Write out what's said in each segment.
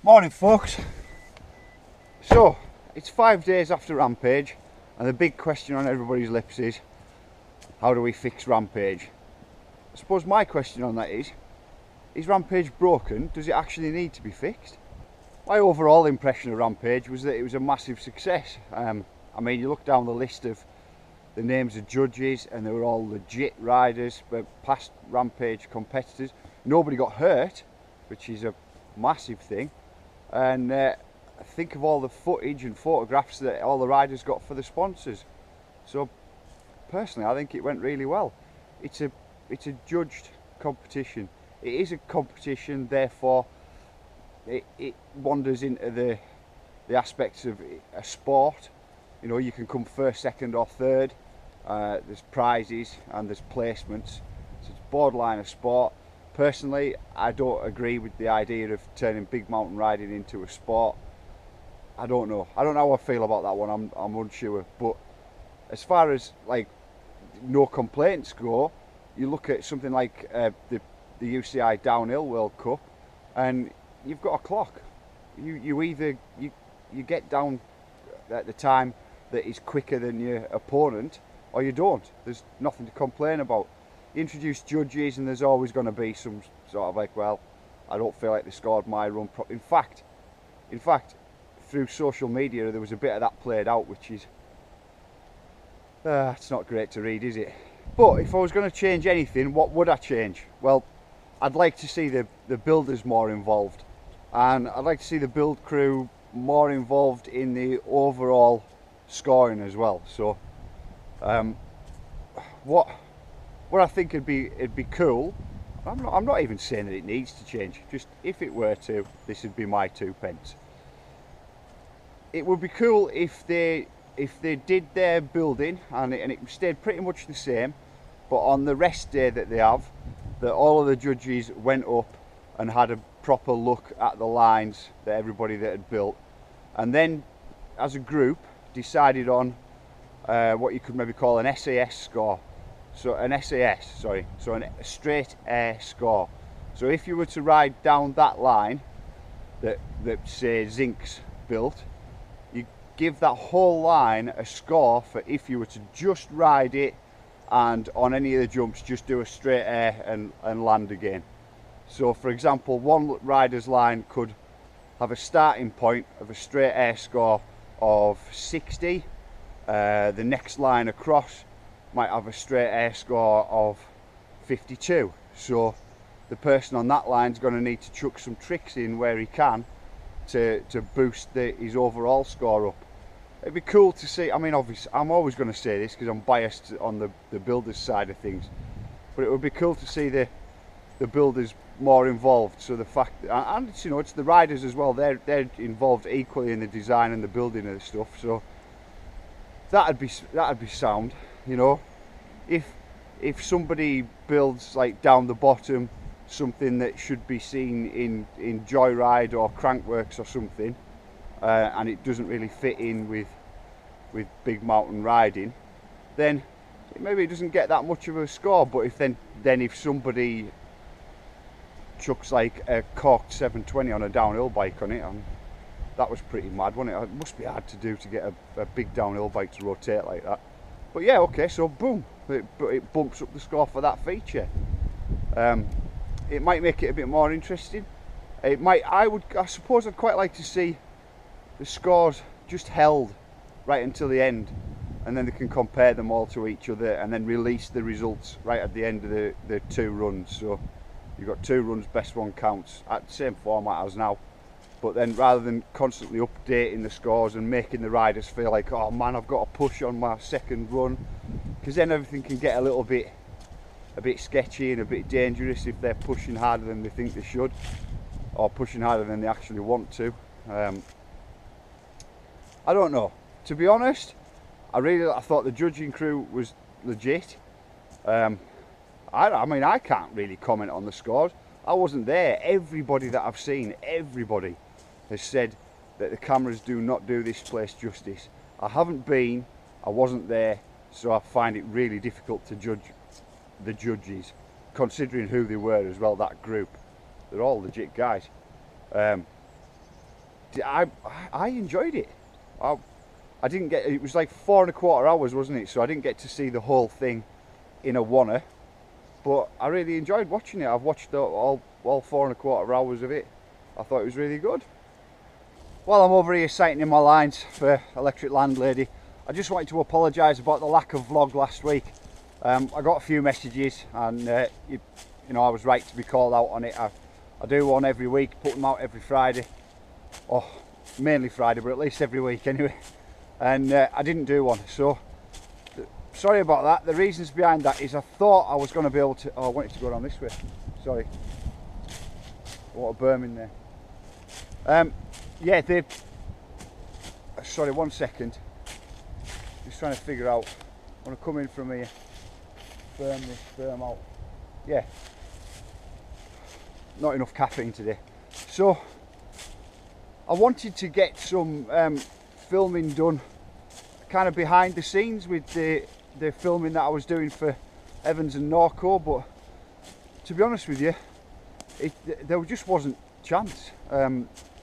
Morning folks. So it's 5 days after Rampage and the big question on everybody's lips is, how do we fix Rampage? I suppose my question on that is Rampage broken? Does it actually need to be fixed? My overall impression of Rampage was that it was a massive success. I mean, you look down the list of the names of judges and they were all legit riders, but past Rampage competitors. Nobody got hurt, which is a massive thing. And think of all the footage and photographs that all the riders got for the sponsors. So personally, I think it went really well. It's a judged competition. It is a competition, therefore it wanders into the aspects of a sport. You know, you can come first, second or third. There's prizes and there's placements. So it's borderline a sport. Personally, I don't agree with the idea of turning big mountain riding into a sport. I don't know how I feel about that one. I'm unsure. But as far as like no complaints go, you look at something like the UCI Downhill World Cup, and you've got a clock. You either get down at the time that is quicker than your opponent, or you don't. There's nothing to complain about. You introduce judges and there's always going to be some sort of like, well, I don't feel like they scored my run properly. In fact, through social media there was a bit of that played out, which is it's not great to read, is it? But if I was going to change anything, what would I change? Well, I'd like to see the builders more involved, and I'd like to see the build crew more involved in the overall scoring as well. So what I think it'd be cool, I'm not even saying that it needs to change, just if it were to, this would be my 2 pence. It would be cool if they did their building and it stayed pretty much the same, but on the rest day that they have, that all of the judges went up and had a proper look at the lines that everybody that had built, and then as a group decided on what you could maybe call an SAS score. So an a straight air score. So if you were to ride down that line that say Zink's built, you give that whole line a score for if you were to just ride it and on any of the jumps just do a straight air and land again. So for example, one rider's line could have a starting point of a straight air score of 60, the next line across might have a straight air score of 52. So the person on that line is going to need to chuck some tricks in where he can to boost his overall score up. It'd be cool to see. I mean, obviously I'm always going to say this because I'm biased on the builders side of things, but it would be cool to see the builders more involved. So the fact and it's, you know, it's the riders as well, they're involved equally in the design and the building of the stuff. So that'd be sound. You know, if somebody builds like down the bottom something that should be seen in Joyride or Crankworks or something, and it doesn't really fit in with big mountain riding, then maybe it doesn't get that much of a score. But if then if somebody chucks like a corked 720 on a downhill bike on it, and that was pretty mad, wasn't it? It must be hard to do to get a big downhill bike to rotate like that. But yeah, okay, so boom, it bumps up the score for that feature. It might make it a bit more interesting. It might. I suppose I'd quite like to see the scores just held right until the end, and then they can compare them all to each other and then release the results right at the end of the 2 runs. So you've got 2 runs, best one counts, at the same format as now. But then rather than constantly updating the scores and making the riders feel like, oh man, I've got to push on my second run, because then everything can get a little bit a bit sketchy and a bit dangerous if they're pushing harder than they think they should, or pushing harder than they actually want to. I don't know. To be honest, I thought the judging crew was legit. I mean, I can't really comment on the scores. I wasn't there. Everybody that I've seen, everybody has said that the cameras do not do this place justice. I haven't been, I wasn't there, so I find it really difficult to judge the judges, considering who they were as well, that group. They're all legit guys. I enjoyed it. I didn't get, it was like 4¼ hours, wasn't it? So I didn't get to see the whole thing in a oneer, but I really enjoyed watching it. I've watched all 4¼ hours of it. I thought it was really good. While I'm over here sighting in my lines for Electric Landlady, I just wanted to apologise about the lack of vlog last week. I got a few messages, and you know, I was right to be called out on it. I do one every week, put them out every Friday, or mainly Friday, but at least every week anyway. And I didn't do one, so sorry about that. The reasons behind that is I thought I was going to be able to. Oh, I wanted to go down this way. Sorry. What a berm in there. Yeah, they. Sorry, 1 second. Just trying to figure out. I want to come in from here. Berm this, berm out. Yeah. Not enough caffeine today. So I wanted to get some filming done, kind of behind the scenes with the filming that I was doing for Evans and Norco, but to be honest with you, there just wasn't chance.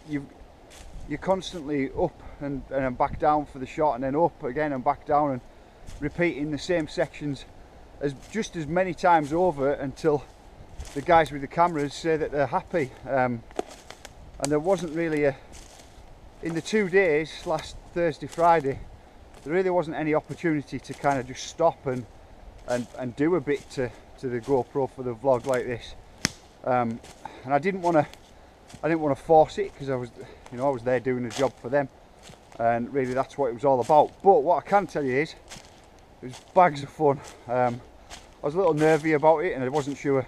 You're constantly up and back down for the shot, and then up again and back down, and repeating the same sections just as many times over until the guys with the cameras say that they're happy. And there wasn't really in the 2 days, last Thursday, Friday, there really wasn't any opportunity to kind of just stop and do a bit to the GoPro for the vlog like this. And I didn't want to force it, because I was there doing a job for them, and really that's what it was all about. But what I can tell you is it was bags of fun. I was a little nervy about it, and I wasn't sure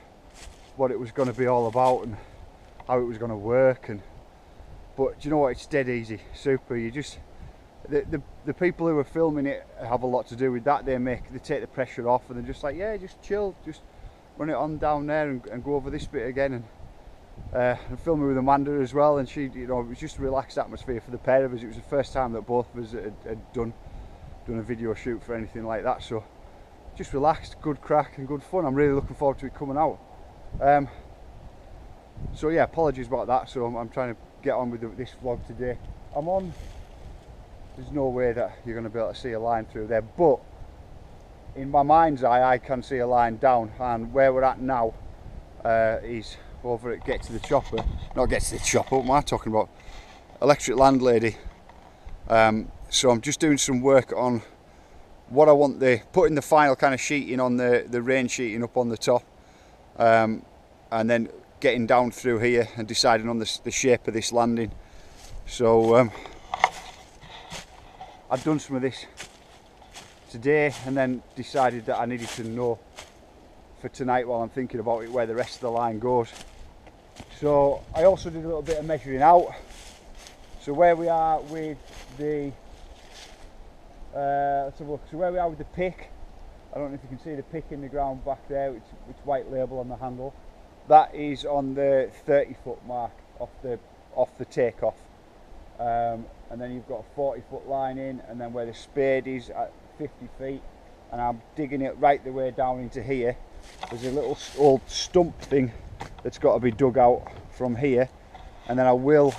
what it was going to be all about and how it was going to work, but do you know what, it's dead easy, super. You just, the people who are filming it have a lot to do with that. They take the pressure off, and they're just like, yeah, just chill, just run it on down there and go over this bit again, and filming with Amanda as well, and she, you know, it was just a relaxed atmosphere for the pair of us. It was the first time that both of us had done a video shoot for anything like that, so just relaxed, good crack and good fun. I'm really looking forward to it coming out. So yeah, apologies about that. So I'm trying to get on with this vlog today. There's no way that you're going to be able to see a line through there, but in my mind's eye I can see a line down, and where we're at now is over at Get to the Chopper. Not Get to the Chopper, what am I talking about? Electric Landlady. So I'm just doing some work on what I want, putting the final kind of sheeting on the rain sheeting up on the top, and then getting down through here and deciding on the shape of this landing. So I've done some of this today, and then decided that I needed to know for tonight, while I'm thinking about it, where the rest of the line goes. So I also did a little bit of measuring out. So where we are with the let's have a look. So where we are with the pick, I don't know if you can see the pick in the ground back there, which white label on the handle. That is on the 30-foot mark off the takeoff, and then you've got a 40-foot line in, and then where the spade is at 50 feet, and I'm digging it right the way down into here. There's a little old stump thing that's got to be dug out from here, and then I will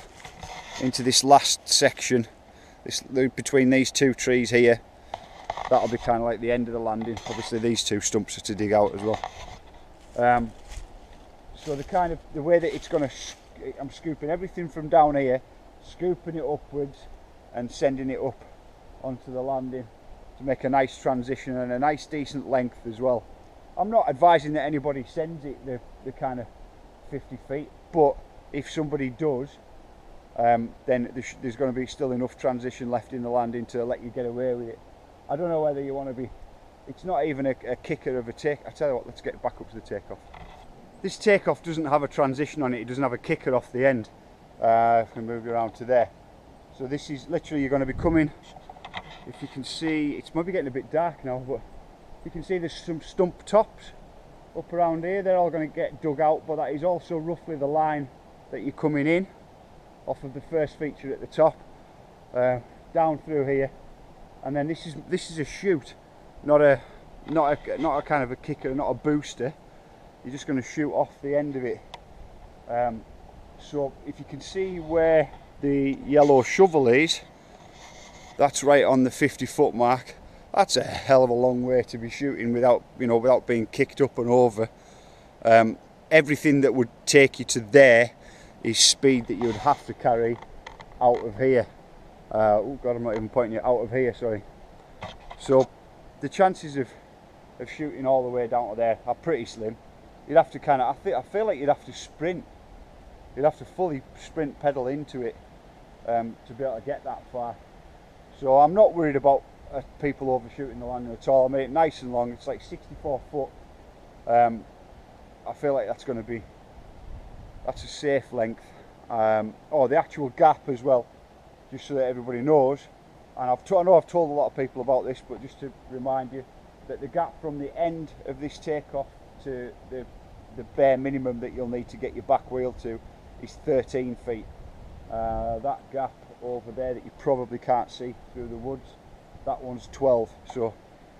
into this last section, this between these two trees here. That'll be kind of like the end of the landing. Obviously these two stumps are to dig out as well. So the way that it's going to, I'm scooping everything from down here, scooping it upwards and sending it up onto the landing to make a nice transition and a nice decent length as well. I'm not advising that anybody sends it the kind of 50 feet, but if somebody does, then there's going to be still enough transition left in the landing to let you get away with it. I don't know whether you want to be It's not even a kicker of a take. I tell you what, let's get back up to the takeoff. This takeoff doesn't have a transition on it. It doesn't have a kicker off the end. I can move you around to there. So this is literally, you're going to be coming, if you can see, it's maybe getting a bit dark now, but you can see there's some stump tops up around here. They're all going to get dug out, but that is also roughly the line that you're coming in off of the first feature at the top, down through here, and then this is a chute, not a kind of a kicker, not a booster. You're just going to shoot off the end of it. So if you can see where the yellow shovel is, that's right on the 50-foot mark. That's a hell of a long way to be shooting without, you know, without being kicked up and over. Everything that would take you to there is speed that you would have to carry out of here. Oh God, I'm not even pointing it out of here, sorry. So the chances of shooting all the way down to there are pretty slim. You'd have to kind of, I feel like you'd have to sprint. You'd have to fully sprint pedal into it to be able to get that far. So I'm not worried about people overshooting the landing at all. I made it nice and long. It's like 64 foot. I feel like that's going to be, that's a safe length. Oh, the actual gap as well, just so that everybody knows. And I know I've told a lot of people about this, but just to remind you that the gap from the end of this takeoff to the bare minimum that you'll need to get your back wheel to is 13 feet. That gap over there that you probably can't see through the woods, that one's 12. So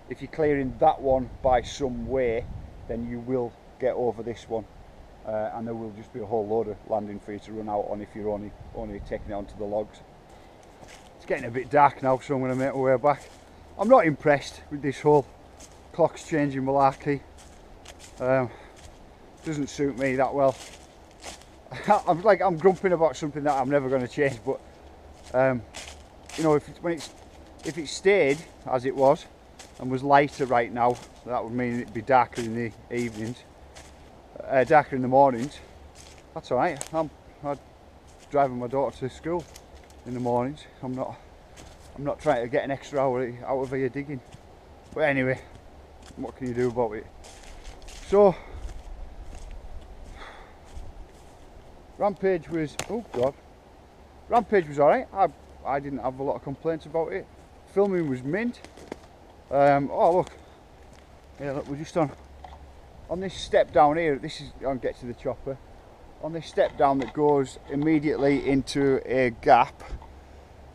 if you're clearing that one by some way, then you will get over this one, and there will just be a whole load of landing for you to run out on if you're only taking it onto the logs. It's getting a bit dark now, so I'm going to make my way back. I'm not impressed with this whole clocks changing malarkey. Doesn't suit me that well. I'm grumping about something that I'm never going to change, but you know, if it stayed as it was and was lighter right now, that would mean it'd be darker in the evenings, darker in the mornings. That's all right. I'm driving my daughter to school in the mornings. I'm not trying to get an extra hour out of here digging. But anyway, what can you do about it? So Rampage was, oh God, Rampage was alright. I didn't have a lot of complaints about it. Filming was mint. Oh look, yeah, look, we're just on this step down here. This is, I'll get to the chopper. On this step down that goes immediately into a gap.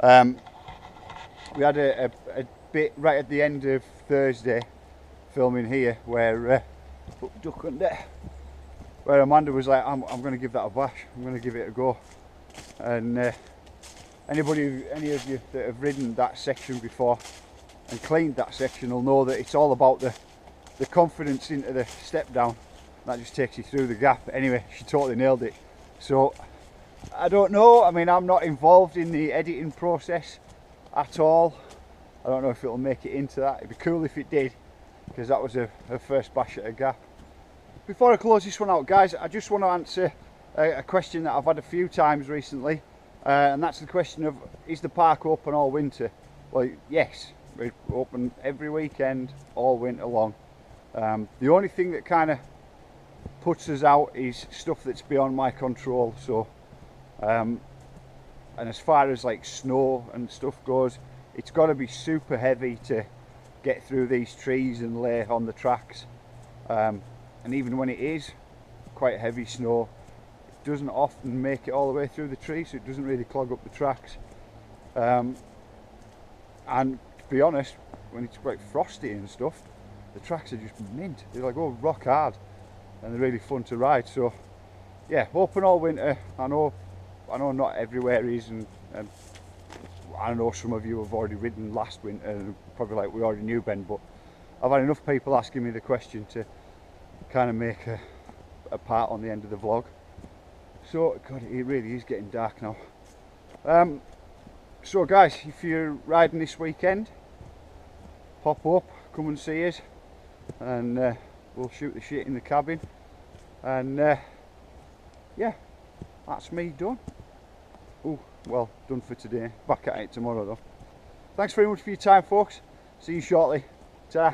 We had a bit right at the end of Thursday filming here where duck under, where Amanda was like, I'm going to give that a bash, I'm going to give it a go. And any of you that have ridden that section before and cleaned that section will know that it's all about the confidence into the step down. That just takes you through the gap. Anyway, she totally nailed it. So I don't know, I mean, I'm not involved in the editing process at all. I don't know if it'll make it into that. It'd be cool if it did, because that was her first bash at a gap. Before I close this one out, guys, I just want to answer a question that I've had a few times recently, and that's the question of, is the park open all winter? Well, yes, we're open every weekend all winter long. The only thing that kind of puts us out is stuff that's beyond my control. So and as far as like snow and stuff goes, it's got to be super heavy to get through these trees and lay on the tracks, and even when it is quite heavy snow, it doesn't often make it all the way through the trees, so it doesn't really clog up the tracks. And to be honest, when it's quite frosty and stuff, the tracks are just mint. They're like, oh, rock hard, and they're really fun to ride. So yeah, open all winter. I know not everywhere is, and I know some of you have already ridden last winter and probably like, we already knew, Ben, but I've had enough people asking me the question to kind of make a part on the end of the vlog. So God, it really is getting dark now. So guys, if you're riding this weekend, pop up, come and see us, and we'll shoot the shit in the cabin. And yeah, that's me done. Oh, well, done for today. Back at it tomorrow though. Thanks very much for your time, folks. See you shortly. Ta-ra.